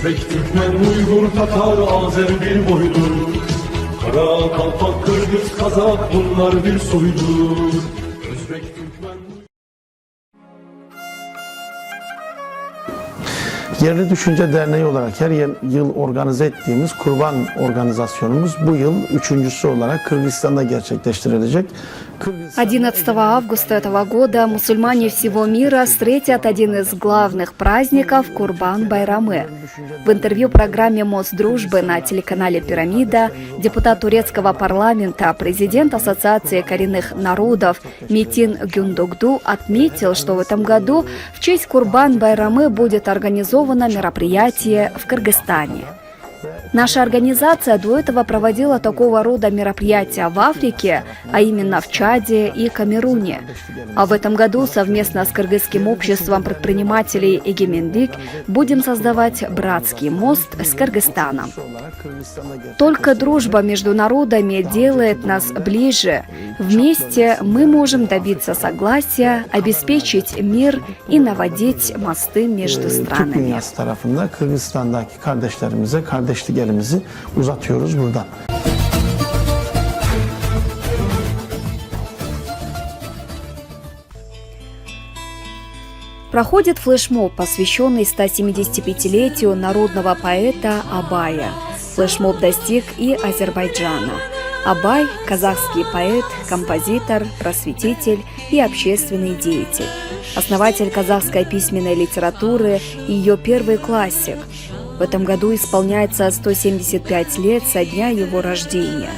Özbek, Türkmen, Uygur, Tatar, Azer bir boydur. Kara, Kalpak, Kırgız, Kazak bunlar bir soydur. Özbek, Türkmen... Yerli Düşünce Derneği olarak her yıl organize ettiğimiz kurban organizasyonumuz bu yıl üçüncüsü olarak Kırgızistan'da gerçekleştirilecek. 11 августа этого года мусульмане всего мира встретят один из главных праздников – Курбан-Байрамы. В интервью программе «Мост дружбы» на телеканале «Пирамида» депутат турецкого парламента, президент Ассоциации коренных народов Метин Гюндогду отметил, что в этом году в честь Курбан-Байрамы будет организовано мероприятие в Кыргызстане. Наша организация до этого проводила такого рода мероприятия в Африке, а именно в Чаде и Камеруне. А в этом году совместно с Кыргызским обществом предпринимателей «Эгемендик» будем создавать братский мост с Кыргызстаном. Только дружба между народами делает нас ближе. Вместе мы можем добиться согласия, обеспечить мир и наводить мосты между странами. Kardeşlik elimizi uzatıyoruz buradan. Проходит флешмоб, посвященный 175-летию народного поэта Абая. Флешмоб достиг и Азербайджана. Абай – казахский поэт, композитор, просветитель и общественный деятель. Основатель казахской письменной литературы и ее первый классик. В этом году исполняется 175 лет со дня его рождения.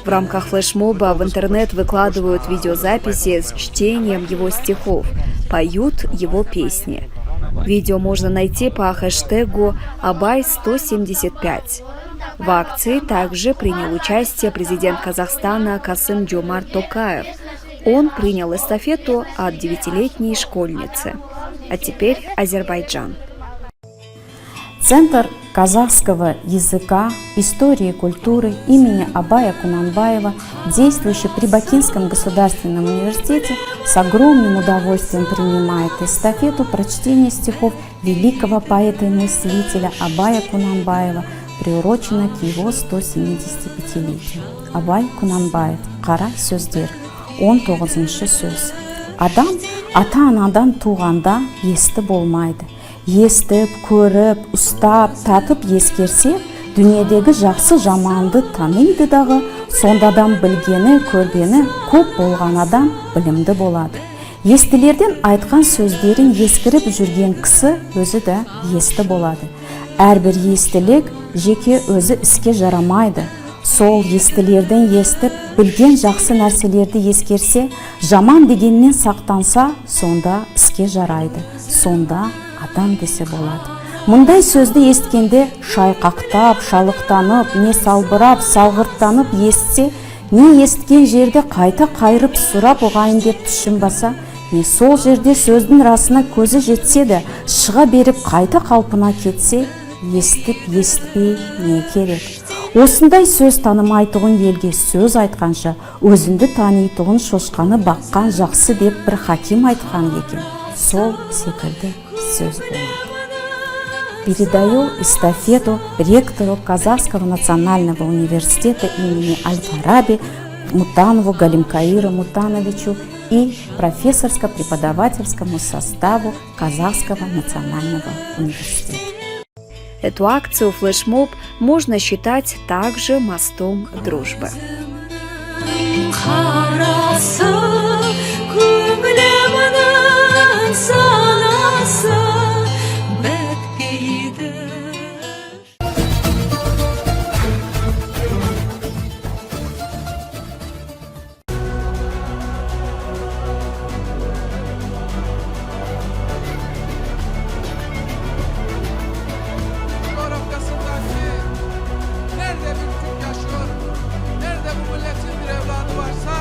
В рамках флешмоба в интернет выкладывают видеозаписи с чтением его стихов, поют его песни. Видео можно найти по хэштегу «Абай175». В акции также принял участие президент Казахстана Касым-Жомарт Токаев. Он принял эстафету от 9-летней школьницы. А теперь Азербайджан. Центр казахского языка, истории и культуры имени Абая Кунанбаева, действующий при Бакинском государственном университете, с огромным удовольствием принимает эстафету прочтения стихов великого поэта и мыслителя Абая Кунанбаева, приурочена к его 175-летию. Абай Кунанбаев, Қара сөздер, 19-шы сөз. Адам ата-анадан туғанда есті болмайды. Естіп, көріп, ұстап, татып ескерсе, дүниедегі жақсы жаманды таниды дағы, сондадан білгені, көргені көп болған адам білімді болады. Естілерден айтқан сөздерін ескіріп жүрген кісі өзі де есті болады. Әрбір естілік жеке өзі іске жарамайды. Сол естілерден естіп, білген жақсы нәрселерді ескерсе, жаман дегеннен сақтанса, сонда іске жарайды. Сонда адам десе болады. Мұндай сөзді есткенде шайқақтап, шалықтанып, не салбырап, салғырттанып естсе, не есткен жерде қайта қайырып сұрап ұғайын деп тұшынбаса, не сол жерде сөздің расына көзі жетсе де, шыға беріп қайта қалпына кетсе, естіп, естпей не керек? Осындай сөз танымайтұғын елге сөз айтқанша, өзінді танитұғын шошқаны баққан жақсы деп бір хаким айтқан екен. Сол секілді сөз болады. Передаю эстафету ректору Казахского национального университета имени Аль-Фараби Мутанову Галимкаиру Мутановичу и профессорско-преподавательскому составу Казахского национального университета. Эту акцию флешмоб можно считать также мостом дружбы. Nerede bir Türk yaşıyor, nerede bu milletin bir evladı varsa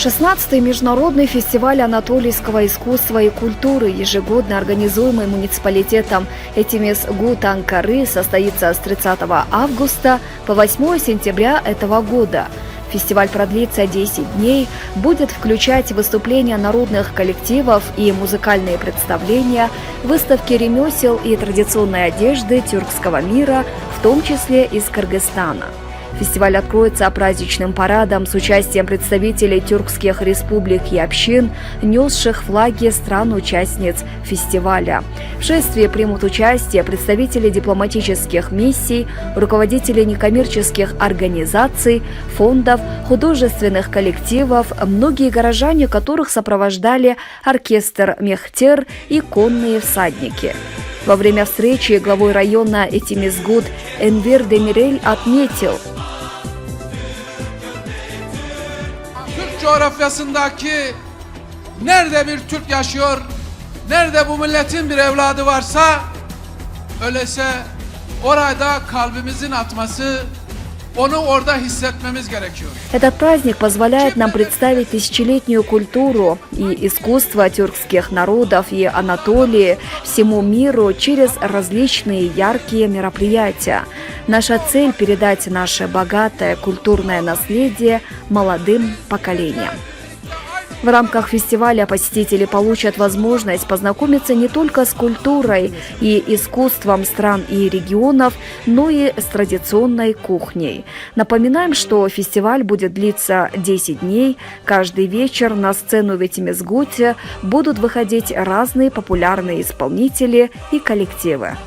16-й международный фестиваль анатолийского искусства и культуры, ежегодно организуемый муниципалитетом Этимес-Гут Анкары, состоится с 30 августа по 8 сентября этого года. Фестиваль продлится 10 дней, будет включать выступления народных коллективов и музыкальные представления, выставки ремесел и традиционной одежды тюркского мира, в том числе из Кыргызстана. Фестиваль откроется праздничным парадом с участием представителей тюркских республик и общин, несших флаги стран-участниц фестиваля. В шествии примут участие представители дипломатических миссий, руководители некоммерческих организаций, фондов, художественных коллективов, многие горожане, которых сопровождали оркестр «Мехтер» и конные всадники. Во время встречи главой района Этимизгут Энвер Демирель отметил: Türk coğrafyasındaki nerede bir Türk yaşıyor, nerede bu milletin bir evladı varsa, öyleyse orada kalbimizin atması, onu orada hissetmemiz gerekiyor. Этот праздник позволяет нам представить тысячелетнюю культуру и искусство тюркских народов и Анатолии всему миру через различные яркие мероприятия. Наша цель – передать наше богатое культурное наследие молодым поколениям. В рамках фестиваля посетители получат возможность познакомиться не только с культурой и искусством стран и регионов, но и с традиционной кухней. Напоминаем, что фестиваль будет длиться 10 дней. Каждый вечер на сцену в Этимизгуте будут выходить разные популярные исполнители и коллективы.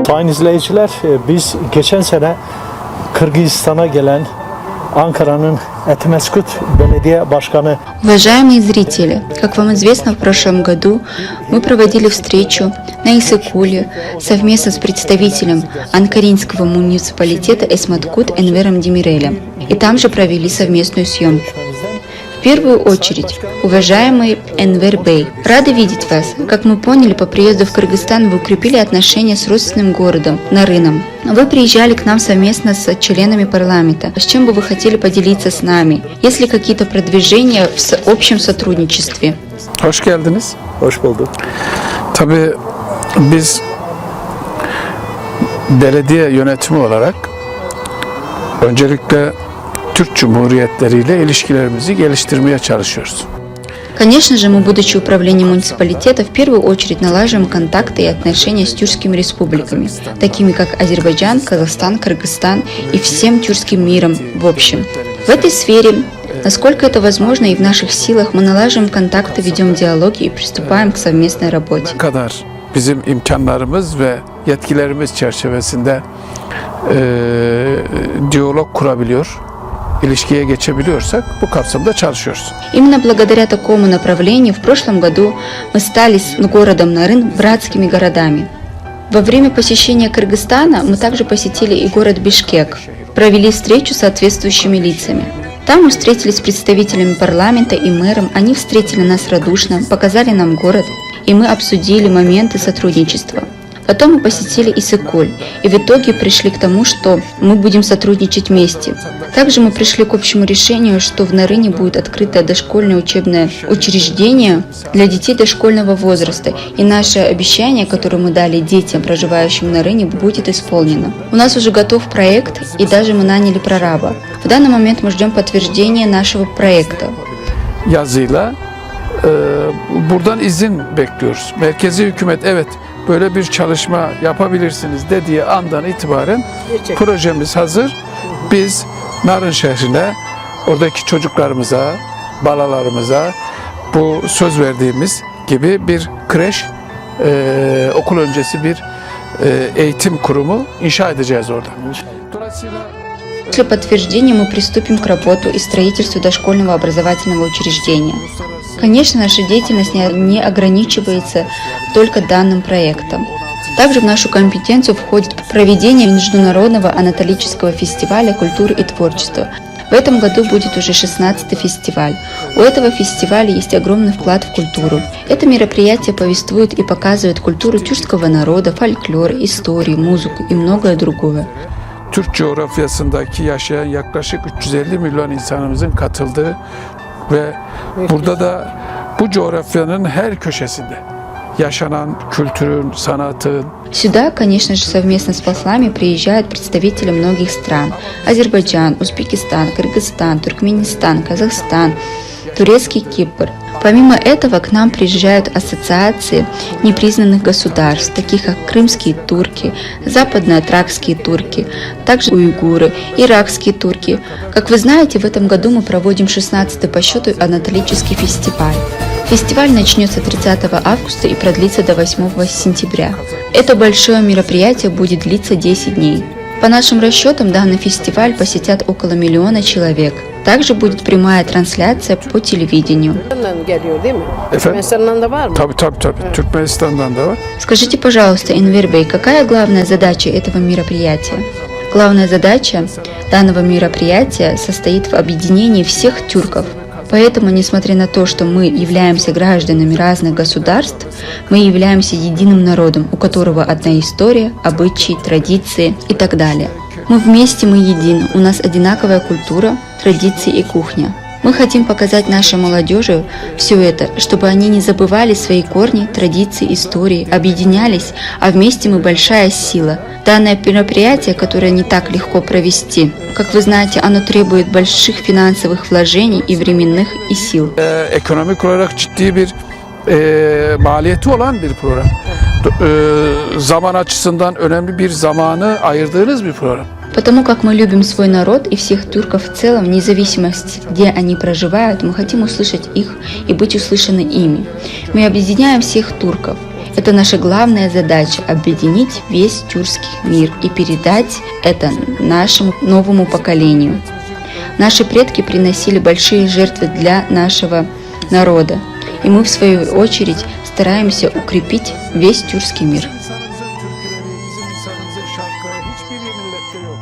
Sayın izleyiciler, biz geçen sene Kırgızistan'a gelen Анкараның Этемескут Беледия Башканы. Уважаемые зрители, как вам известно, в прошлом году мы проводили встречу на Иссык-Куле совместно с представителем Анкаринского муниципалитета Эсматкут Энвером Демирелем. И там же провели совместную съемку. В первую очередь, уважаемый Энвер Бей, рады видеть вас. Как мы поняли, по приезду в Кыргызстан вы укрепили отношения с родственным городом, Нарыном. Вы приезжали к нам совместно с членами парламента. С чем бы вы хотели поделиться с нами? Есть ли какие-то продвижения в общем сотрудничестве? Hoş geldiniz. Hoş bulduk. Tabii biz belediye yönetimi olarak öncelikle Türk Cumhuriyetleri ile ilişkilerimizi geliştirmeye çalışıyoruz. Конечно же, мы, будучи управлением муниципалитета, в первую очередь налаживаем контакты и отношения с тюркскими республиками, такими как Азербайджан, Казахстан, Кыргызстан и всем тюркским миром в общем. В этой сфере, насколько это возможно и в наших силах, мы налаживаем контакты, ведем диалоги и приступаем к совместной работе. Ne kadar bizim imkanlarımız ve yetkilerimiz çerçevesinde diyalog kurabiliyor, ilişkiye geçebiliyorsak bu kapsamda çalışıyoruz. Именно благодаря такому направлению в прошлом году мы стали с городом Нарын братскими городами. Во время посещения Кыргызстана мы также посетили и город Бишкек, провели встречу с соответствующими лицами. Там мы встретились с представителями парламента и мэром, они встретили нас радушно, показали нам город, и мы обсудили моменты сотрудничества. Потом мы посетили Иссык-Куль, и в итоге пришли к тому, что мы будем сотрудничать вместе. Также мы пришли к общему решению, что в Нарыне будет открыто дошкольное учебное учреждение для детей дошкольного возраста, и наше обещание, которое мы дали детям, проживающим в Нарыне, будет исполнено. У нас уже готов проект, и даже мы наняли прораба. В данный момент мы ждем подтверждения нашего проекта. Yazıyla buradan izin bekliyoruz. Merkezi hükümet evet böyle bir çalışma yapabilirsiniz dediği andan itibaren projemiz hazır. Biz Narın şehrine, oradaki çocuklarımıza, balalarımıza bu söz verdiğimiz gibi bir kreş, okul öncesi bir eğitim kurumu inşa edeceğiz orada. Dolayısıyla После подтверждения мы приступим к работе и строительству дошкольного образовательного учреждения. Конечно, наша деятельность не ограничивается только данным проектом. Также в нашу компетенцию входит проведение Международного анатолического фестиваля культуры и творчества. В этом году будет уже 16-й фестиваль. У этого фестиваля есть огромный вклад в культуру. Это мероприятие повествует и показывает культуру тюркского народа, фольклор, историю, музыку и многое другое. Türk coğrafyasındaki yaşayan yaklaşık 350 milyon insanımızın katıldığı ve burada da bu coğrafyanın her köşesinde yaşanan kültürün, sanatın. Сюда, конечно же, совместно с послами приезжают представители многих стран. Азербайджан, Узбекистан, Кыргызстан, Туркменистан, Казахстан, турецкий Кипр. Помимо этого, к нам приезжают ассоциации непризнанных государств, таких как крымские турки, западно-атракские турки, также уйгуры, иракские турки. Как вы знаете, в этом году мы проводим 16-й по счету анатолический фестиваль. Фестиваль начнется 30 августа и продлится до 8 сентября. Это большое мероприятие будет длиться 10 дней. По нашим расчетам, данный фестиваль посетят около 1 миллиона человек. Также будет прямая трансляция по телевидению. Tabii. Türkmenistan'dan da var. Скажите, пожалуйста, Энвер Бей, какая главная задача этого мероприятия? Главная задача данного мероприятия состоит в объединении всех тюрков. Поэтому, несмотря на то, что мы являемся гражданами разных государств, мы являемся единым народом, у которого одна история, обычаи, традиции и так далее. Мы вместе, мы едины, у нас одинаковая культура, традиции и кухня. Мы хотим показать нашей молодежи все это, чтобы они не забывали свои корни, традиции, истории, объединялись, а вместе мы большая сила. Данное мероприятие, которое не так легко провести, как вы знаете, оно требует больших финансовых вложений и временных, и сил. Ekonomik olarak ciddi bir maliyeti olan bir program. Zaman açısından önemli bir zamanı ayırdığınız bir program. Потому как мы любим свой народ и всех тюрков в целом, вне зависимости, где они проживают, мы хотим услышать их и быть услышаны ими. Мы объединяем всех турков. Это наша главная задача – объединить весь тюркский мир и передать это нашему новому поколению. Наши предки приносили большие жертвы для нашего народа, и мы в свою очередь стараемся укрепить весь тюркский мир. İnsanımızın türküleri, bizim insanımızın şarkıları hiçbir millette yok.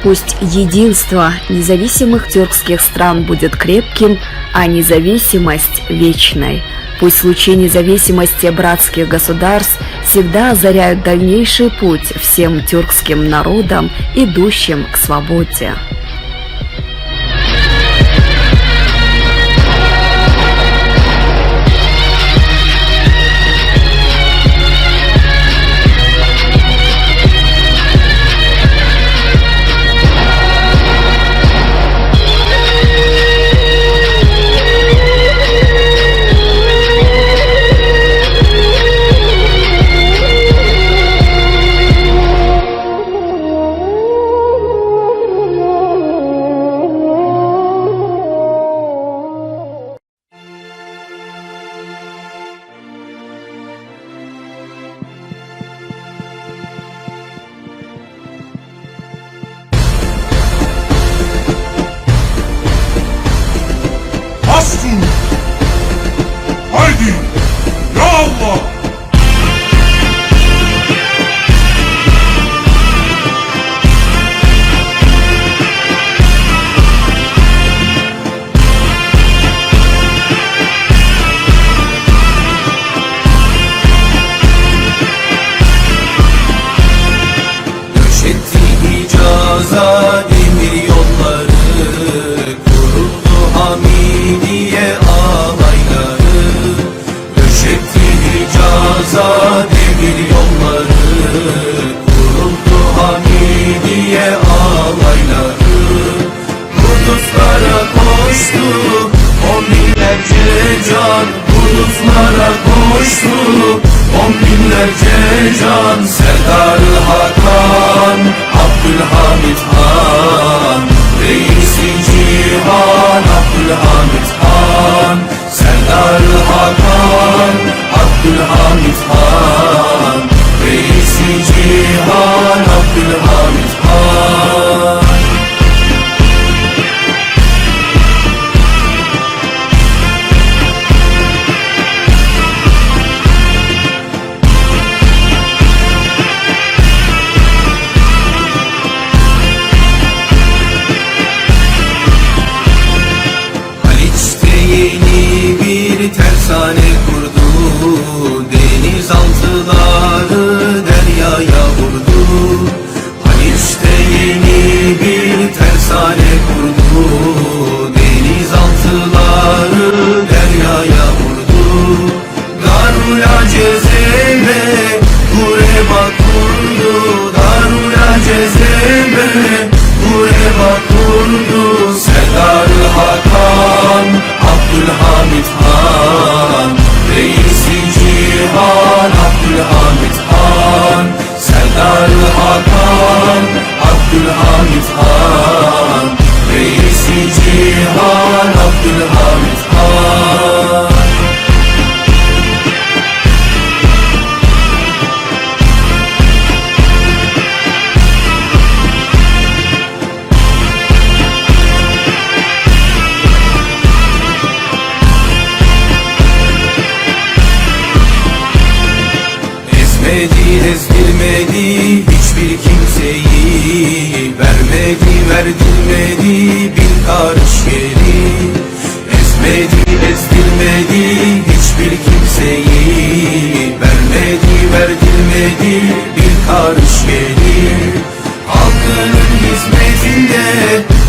Пусть единство независимых тюркских стран будет крепким, а независимость вечной. Пусть лучи независимости братских государств всегда озаряют дальнейший путь всем тюркским народам, идущим к свободе. Bastın! Haydi! Ya Allah! Döşetti Hicaz'a demir yolları, kuruldu Hamidiye alayları. Döşetti Hicaz'a demir yolları, kuruldu Hamidiye alayları. Kudüs'lara koştu on binlerce can, Kudüs'lara koştu on binlerce can. Serdar-ı Hakan, Abdülhamit Han, Reis-i Cihan, Abdülhamit Han. Serdar-ı Hakan, Abdülhamit Han, Reis-i Cihan, Abdülhamit Han. Yeni bir tersane kurdu, denizaltıları deryaya vurdu. Haliç'te yeni bir tersane kurdu, denizaltıları deryaya vurdu. Darul Cezebe Gureba kurdu, Darul Cezebe Gureba kurdu. Serdar-ı Hakan, Abdülhamit Han, Reis-i Cihan, Abdülhamit Han. Serdar-ı Hakan, Abdülhamit Han, Reis-i Cihan, Abdülhamit Han. Ezdirmedi hiçbir kimseyi, verdirmedi bir karış yeri. Ezdirmedi hiçbir kimseyi, verdirmedi bir karış yeri. Halkının hizmetinde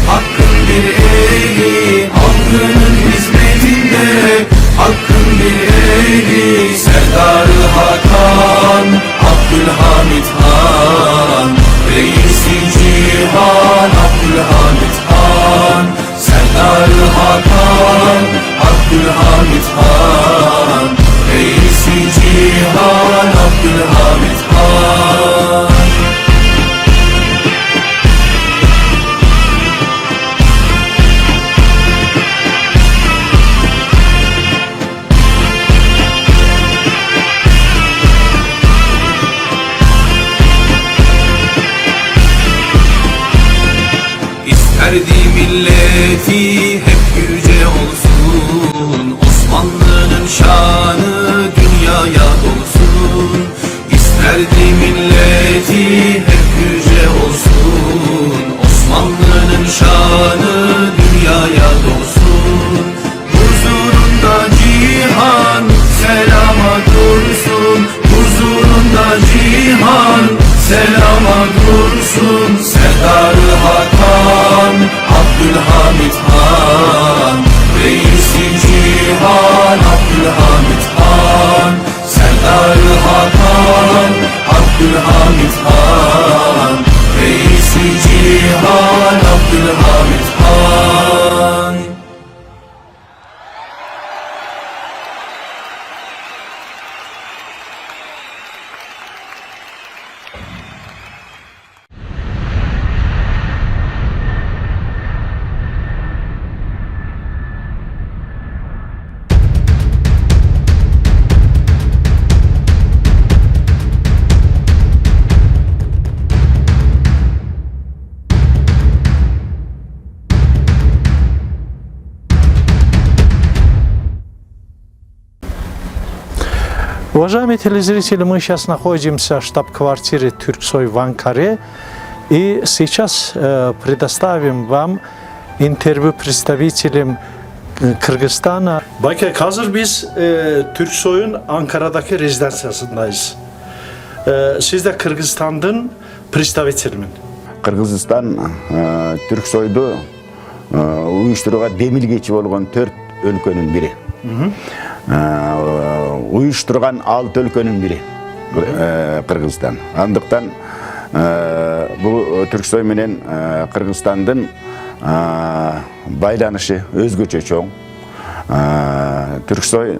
hakkın bir eri, halkının hizmetinde hakkın bir eri. Serdar-ı Hakan, Abdülhamit Han, Reis-i Cihan, Abdülhamit Han. Serdar-ı Hakan, Abdülhamit Han, Reis-i Cihan, Abdülhamit Han. Уважаемые телезрители, мы сейчас находимся в штаб-квартире Turksoy в Анкаре. И сейчас предоставим вам интервью представителям Kırgızistan'a. Baykek, hazır biz Turksoy'un Ankara'daki rezidansiyasındayız. Siz de Kırgızistan'dan представителімін. Кыргызстан Түрксойду уюштурууга демилгечи болгон 4 өлкөнүн бири. Уюштурган 6 өлкөнүн бири Кыргызстан. Андыктан бул Түрксой менен Кыргызстандын байланышы өзгөчө чоң. Түрксой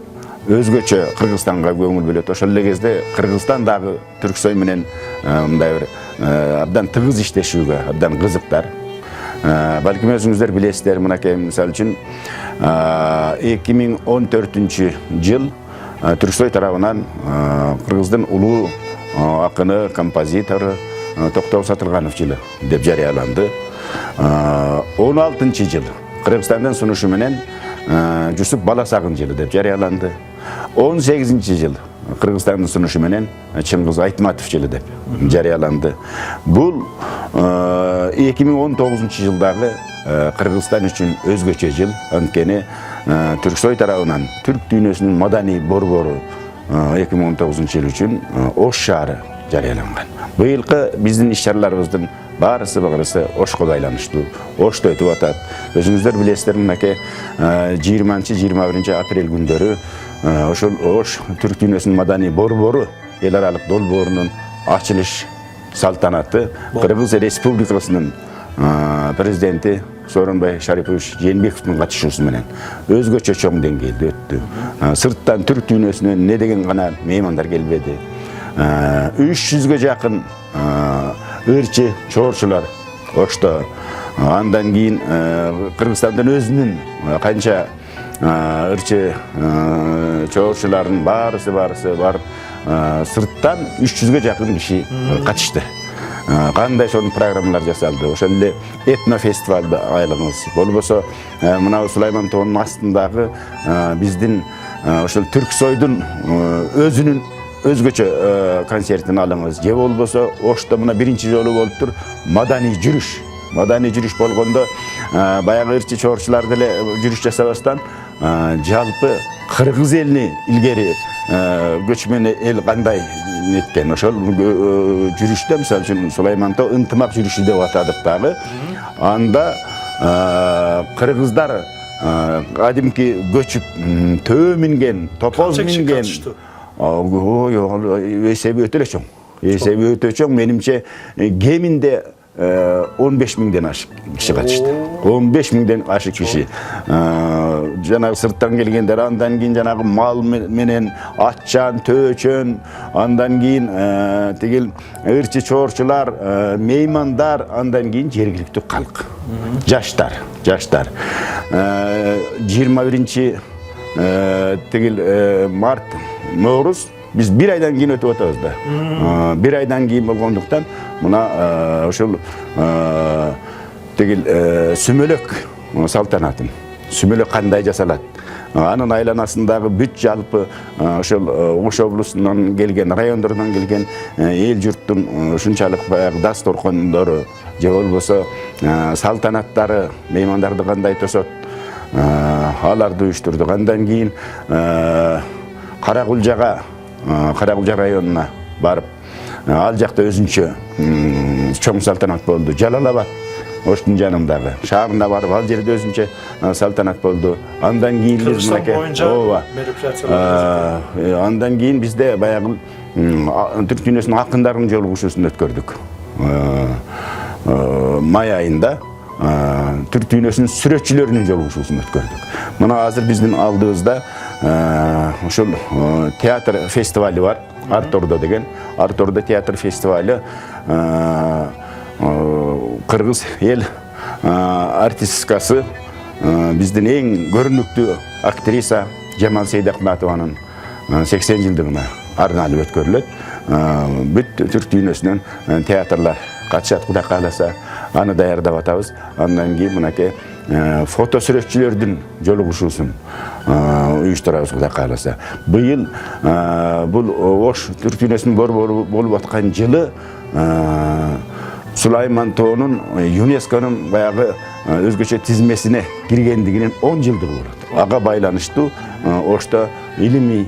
өзгөчө Кыргызстанга көңүл бөлөт. Ошол эле кезде Кыргызстан дагы Түрксой менен мындай бир абдан тыгыз иштешүүгө абдан кызыктар. Балким өзүңүздөр билесиздер, мынакей мисалы үчүн 2014 жыл Түрксой тарабынан Кыргыздын улуу акыны, композитору Токтогул Сатырганов жылы деп жарыяланды. 16 жыл Кыргызстандын сунушу менен Жусуп Баласагын жылы деп жарыяланды. 18 жыл Кыргызстандын сунушу менен Чыңгыз Айтматов жылы деп жарыяланды. Бул 2019 жылдагы Кыргызстан үчүн өзгөчө жыл. Анткени Түрксой тарабынан түрк дүйнөсүнүн маданий борбору 2019 жыл үчүн Ош шаары жарыяланган. Быйылкы биздин иш-чараларыбыздын баарысы Ошко байланыштуу. Ошто өтүп атат. Өзүңүздөр билесиздер, мынакей 20-21 апрель күндөрү ошол Ош түрк дүйнөсүнүн маданий борбору эл аралык долбоорунун ачылыш салтанаты Кыргыз Республикасынын президенти Сооронбай Шарипович Жээнбековдун катышуусу менен өзгөчө чоң деңгээлде өттү. Сырттан түрк дүйнөсүнөн не деген гана меймандар келбеди. 300-гө жакын ырчы чоорчулар Ошто. Андан кийин Кыргызстандын өзүнүн канча ырчы чоорчулардын баарысы бар. Сырттан 300-гө жакын киши катышты. Кандай сонун программалар жасалды. Ошол эле этнофестивалды айлаңыз. Болбосо мына Сулайман тоонун астындагы биздин ошол Түрксойдун өзүнүн өзгөчө концертин алыңыз. Же болбосо Ошто мына биринчи жолу болуптур маданий жүрүш. Маданий жүрүш болгондо баягы ырчы чоорчулар деле жүрүш жасабастан жалпы Кыргыз элини илгери көчмөн эл кандай неткен. Ошол жүрүштө мисалы үчүн Сулайманто ынтымак жүрүшү деп атадык дагы. Анда кыргыздар кадимки көчүп төө минген, топоз минген. Эсеби өтө эле чоң. Эсеби өтө чоң. Менимче кеминде 15.000ден ашык киши катышты. 15.000ден ашык киши. Жанагы сырттан келгендер, андан кийин жанагы мал менен атчан, төөчөн, андан кийин тигил ырчы чоорчулар, меймандар, андан кийин жергиликтүү калк. Жаштар. 21 тигил март, Ноорус биз бир айдан кийин өтүп атабыз да. Бир айдан кийин болгондуктан мына ошол тигил сүмөлөк салтанатын. Сүмөлөк кандай жасалат? Анын айланасындагы бүт жалпы ошол Ош облусунан келген, райондордон келген эл журттун ушунчалык баягы дасторкондору, же болбосо салтанаттары, меймандарды кандай тосот, аларды уюштурдук. Андан кийин Каракулжага районуна барып, ал жакта өзүнчө чоң салтанат болду. Жалалабад Оштун жанындагы шаарына барып, ал жерде өзүнчө салтанат болду. Андан кийин биз мынакей андан кийин бизде баягы түрк дүйнөсүнүн акындарынын жолугушуусун өткөрдүк. Май айында түрк дүйнөсүнүн сүрөтчүлөрүнүн жолугушуусун өткөрдүк. Мына азыр биздин алдыбызда ошол театр фестивали бар. Артордо деген. Артордо театр фестивали Кыргыз эл артисткасы биздин эң көрүнүктүү актриса Жамал Сейдакматованын 80 жылдыгына арналып өткөрүлөт. Бүт түрк дүйнөсүнөн театрлар катышат, Кудай кааласа, аны даярдап атабыз. Андан кийин мынакей foto süreççilerden joluguşusun uyuşturabız Kuda kalasa. Bu yıl bu Oş Türk dünyasının bolup atkan yılı Süleyman Toğ'un UNESCO'nun bayağı özgöçe tizmesine girgendiginin 10 yıldır olur. Ağa baylanıştı. Oşta ilmi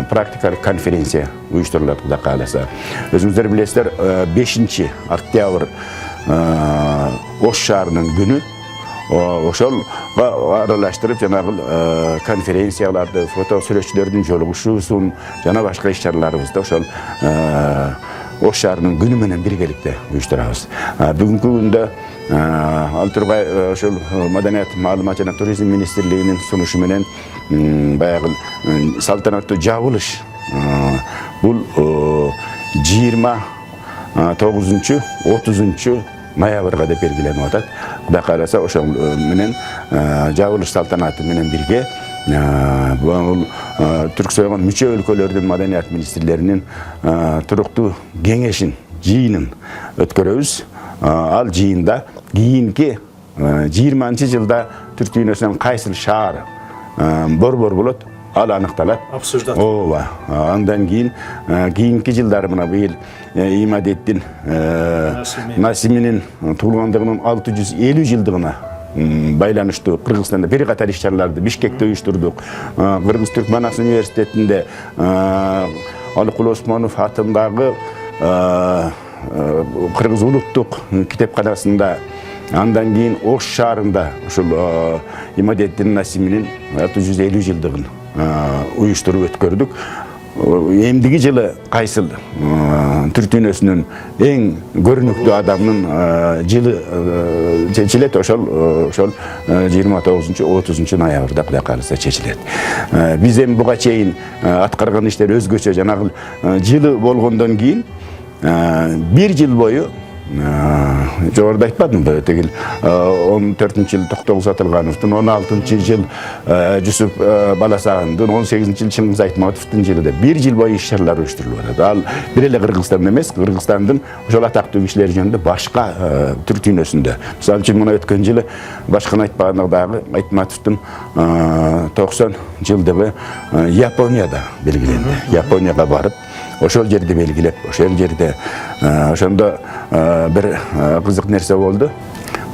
praktikal konferensiya uyuşturulatu Kuda kalasa. Özümüzler bilesizler 5. oktyabr Oş şahrının günü oşol aralaştırıp janağı konferensiyalarda foto süreçlerden joluguşusun jana başka işlerlerimizde oşol Oş şahrının günü menen birgelikte uyuşturabız. Bugünkü günde Altırgay oşol Madaniyat Malumat jana Turizm Ministerliğinin sunuşu menen bayağı saltanatlı jabılış bu 29-30 noyabrga dep belgilenip atat. Kuda kalasa oşo menen jabılış saltanatı menen birge bu Türk soygon müçe өлkөлөрдүн madaniyat ministerlerinin turuktуу kеңешин жыйынын өткөрөбүz. Al жыйында кийинки 20-жылда Türk dünyasынан кайсыл шаар борбор болот al anıqtalat. Absurdat. Ova. Andan keyinki жылдары mına bu yıl İmadettin Nasimi'nin tuğulgandığının 650 yıldığına baylanıştı. Kırgızistan'da bir qatar işçilerdi. Bişkek'te uyuşturduk. Kırgız Türkmenas Üniversitesi'nde Alıkul Osmanov hatındağı Kırgız Ulutluk kitapxanasında andan keyin Oş şahrında İmadettin Nasimi'nin 650 yıldığını uyuşturup ötkürdük. Emdigi жылы кайсыл Türk dünyasının en görünüklü adamının жылы çeçilet oşol 29-30 noyabrda Kuda kalasa çeçilet. Biz hem buga çeyin atkargan işler özgöçe janagыл жылы bolgondan keyin bir yıl boyu Jorda aytmadım da tegil 14 yıl Toktoguz Atılganov'tun, 16 yıl Yusuf Balasağın'dın, 18 yıl Çıngiz Aytmatov'tun yılı da bir yıl boyu işlerler uyuşturulur. Al bir ele Kırgızstan'da emez, Kırgızstan'dın jol ataklı kişiler jönünde başka Türk dünyasında. Misal için buna ötken yılı başkan aytmağındağı Aytmatov'tun 90 yıldığı Japonya'da belgilendi. Japonya'ya barıp oşol yerde belgilep, oşol yerde oşonda bir kızık nerse oldu.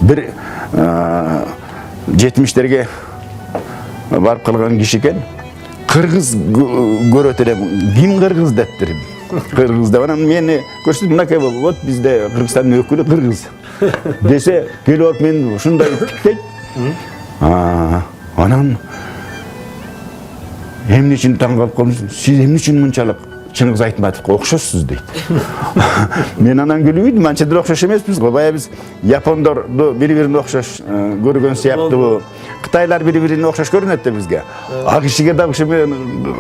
Bir 70'lerge barıp kalgan kişiken Kırgız görötürem, kim Kırgız dettirim. Kırgız'da bana meni görsün mına kebe, ot bizde Kırgızstan'ın ökülü Kırgız. Dese, gelip men şunday tiktek. Anam hem için tangap kalmışsın, siz hem için munçalık Çıngiz Aytmatovga okşoşsuz deydi. Men anan gülüydüm, ançadır okşoş emesmiz. Baya biz Japondor biri-birine okşoş görgön siyaptı bu. Kıtaylar biri-birine okşoş görünetdi bizge. A kişiге de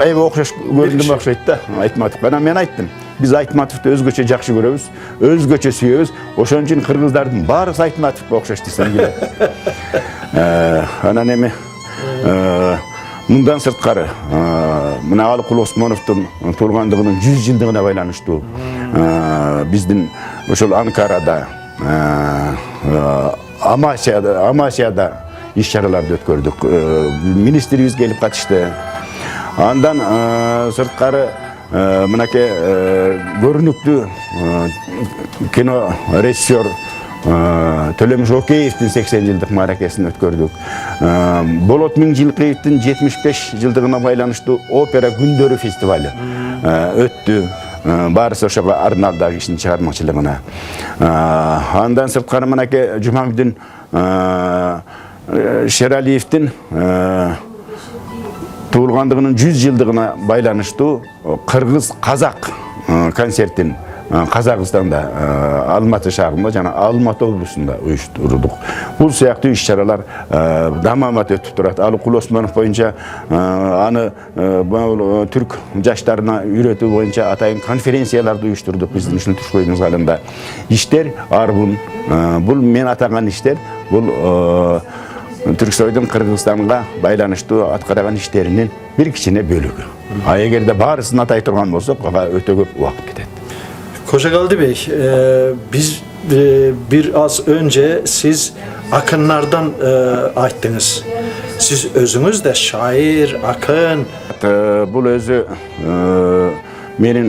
ayba okşoş göründüm okşaydı da Aytmatov. Bana men ayttım. Biz Aytmatov'da özgöçe jakşı göröbüz, özgöçe süýöbüz. Oşon üçin kırgızdardın barısı Aytmatovga okşoş desem gile. Anan emi Bundan sırtkarı, mına Alıkul Osmanov'tun tuğulgandığının 100 yıldığına baylanıştı. Bizden oşol Ankara'da, Amasya'da iş çaralarda ötkürdük. Ministerimiz gelip katıştı. Andan sırtkarı, mınake görünüklü kino rejissör Төлем Жокеевтің 80 жылдық маrakesini ötkürdük. Bolot Mingjilkiyev'tin 75 yıldığına baylanıştı opera gündörü festivali öttü. Barısı oşağa Arnal'daki işin çıkarmacılığına. Ondan sırtkarı mınake Cumamidin Şeraliyev'tin tuğulgandığının 100 yıldığına baylanıştı Kırgız-Kazak konsertin Kazakistan'da Almatı şahrında, jana Almatı oblustunda uyuşturduk. Bu siyaktı iş çaralar damamat ötüp duratu. Alıkul Osmanov boyunca anı Türk jaşlarına üretүү boyunca atayın konferensiyalarda uyuşturduk bizden üçün Türk boyunuz halinde. İşler arbun, bu men atagan işler, bu Türksoy'dun Kırgızstan'a baylanıştığı atkaragan işlerinin bir kiçine bölügü. Egerde barısını atay turgan bolsak, öte köp vakt gidet. Kocagaldı Bey, biz biraz önce siz akınlardan ayttınız. Siz özünüz de şair, akın. Бұл өзі менің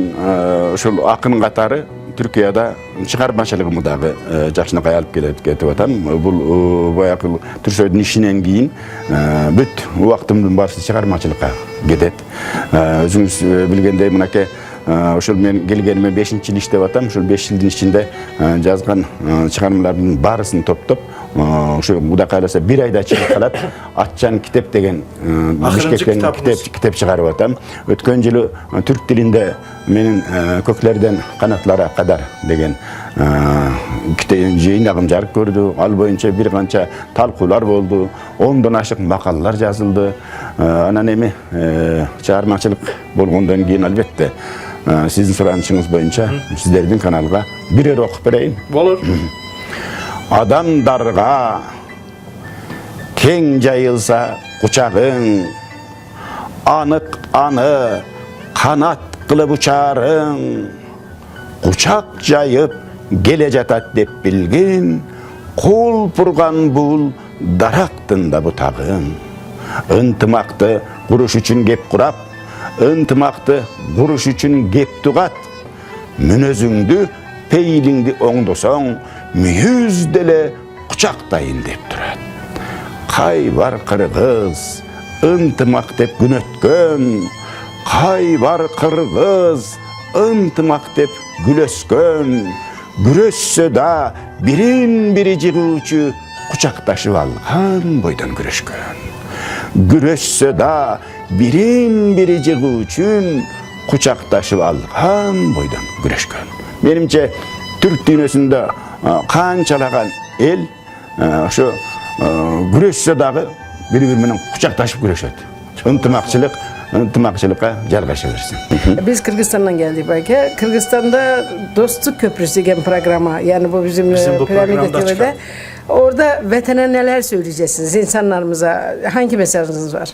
ошол акын катары Түркияда чыгармачылыгымдагы жакшынакай алып кетип атам. Бул баягы Түрксойдун ишинен кийин бүт убактымдын баары чыгармачылыкка кетет. Өзүңүз билгендей мынакей ошол мен келгениме 5-жыл иштеп атам. Ошол 5 жылдын ичинде жазган чыгармалардын баарысын топтоп ошо Кудай кааласа 1 айда чыгып калат. Атчан китеп деген Бишкектен китеп чыгарып атам. Өткөн жылы түрк тилинде менин көклөрдөн канатлара кадар деген жыйнагым жарык көрдү. Ал боюнча бир канча талкуулар болду. 10дон ашык макалалар жазылды. Анан эми чыгармачылык болгондон кийин албетте сиздин суранышыңыз боюнча сиздердин каналга бирер окуп берейин. Болор. Адамдарга кең жайылса кучагың, анык аны канат кылып учарың, кучак жайып келе жатат деп билген, кол пурган бул дарактын да бутагын. Ынтымакты куруш үчүн кеп курап, ынтымакты куруш үчүн кеп тугат. Мүнөзүңдү, пейлиңди оңдосоң, мүйүз деле кучактайын деп турат. Кай бар кыргыз, ынтымак деп күн өткөн, кай бар кыргыз, ынтымак деп күлөскөн, күрөшсө да бирин-бири жыгуучу кучакташып алган бойдон күрөшкөн. Күрөшсө да бирин-бири жыгуучун кучакташып алган бойдон күрөшкөн. Менимче түрк дүйнөсүндө канчалаган эл ошо күрөшсө дагы бири-бири менен кучакташып күрөшөт. Ынтымакчылыкка жалгаша берсин. Biz Kırgızistan'dan geldik belki. Kırgızistan'da Dostluk Köprüsü деген программа. Yani bu bizim Piramide TV'de. Orada vatana neler söyleyeceksiniz insanlarımıza? Hangi mesajınız var?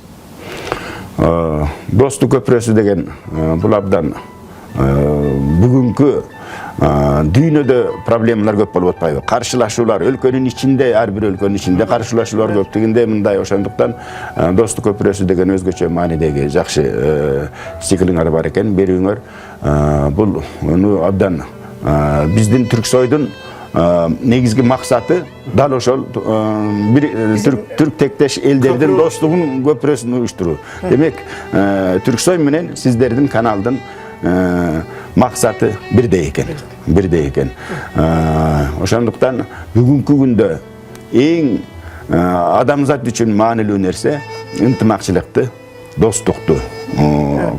Dostluk Köprüsü деген бул абдан бүгүнкү дүйнөдө проблемалар көп болуп атпайбы? Каршылашуулар өлкөнүн ичинде, ар бир өлкөнүн ичинде каршылашуулар көп дегенде мындай ошондуктан Достук Көпүрөсү деген өзгөчө маанидеги жакшы стиклиңер бар экен, бериңер. Бул абдан биздин Түрксойдун негизги максаты дал ошол түрк тектеш элдердин достугун көпүрөсүн уюштуруу. Демек, Түрксой менен сиздердин каналдын максаты бирдей экен. Ошондуктан бүгүнкү күндө эң адамзат үчүн маанилүү нерсе ынтымакчылыкты, достукту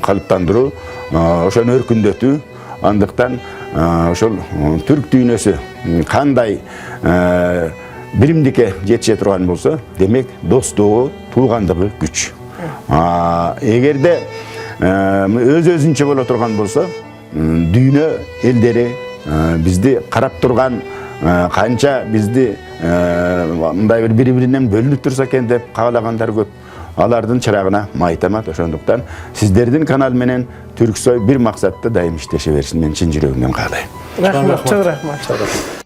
калыптандыруу, ошону өркүндөтүү. Андыктан ошол түрк дүйнөсү кандай биримдикке жетише турган болсо, демек достугу, туугандыгы күч. Эгерде өз-өзүнчө боло турган болсо, дүйнө элдери бизди карап турган, канча бизди мындай бир бири-биринен бөлүнүп турса экен деп каалагандар көп. Алардын чырагына майтамат. Ошондуктан сиздердин канал менен Түрксой бир максатта дайым иштеше берсин. Мен чын жүрөгүмдөн каалайм. Рахмат, çok rahmat.